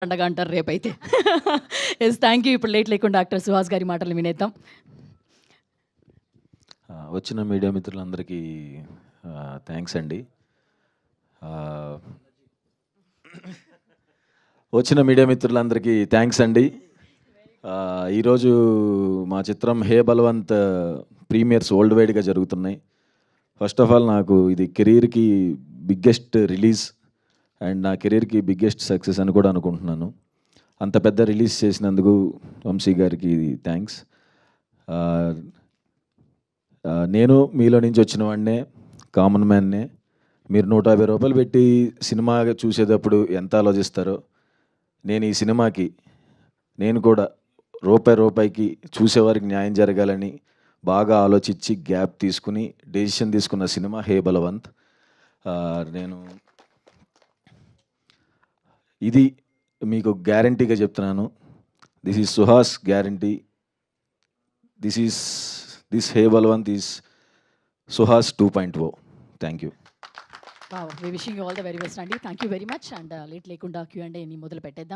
పండగ అంటారు రేపైతే. Yes thank you. ఇప్పుడు లేట్ లేకుండా డాక్టర్ సుహాస్ గారి మాటలు వినేద్దాం. వచ్చిన మీడియా మిత్రులందరికీ థ్యాంక్స్ అండి. వచ్చిన మీడియా మిత్రులందరికీ థ్యాంక్స్ అండి. ఈరోజు మా చిత్రం హే బలవంత్ ప్రీమియర్స్ వరల్డ్ వైడ్గా జరుగుతున్నాయి. ఫస్ట్ ఆఫ్ ఆల్ నాకు ఇది కెరీర్కి బిగ్గెస్ట్ రిలీజ్ అండ్ నా కెరీర్కి బిగ్గెస్ట్ సక్సెస్ అని కూడా అనుకుంటున్నాను. అంత పెద్ద రిలీజ్ చేసినందుకు వంశీ గారికి థ్యాంక్స్. నేను మీలో నుంచి వచ్చిన వాడినే, కామన్ మ్యాన్నే. మీరు 150 రూపాయలు పెట్టి సినిమా చూసేటప్పుడు ఎంత ఆలోచిస్తారో, నేను ఈ సినిమాకి నేను కూడా రూపాయికి చూసేవారికి న్యాయం జరగాలని బాగా ఆలోచించి గ్యాప్ తీసుకుని డెసిషన్ తీసుకున్న సినిమా హే బలవంత్. నేను ఇది మీకు గ్యారంటీగా చెప్తున్నాను. This is Suhas guarantee. This hey Balwant is Suhas 2.0. Thank you. Wow! We wishing you all the very best అండి. Thank you very much. And late లేకుండా Q&A మొదలు పెట్టేద్దాం.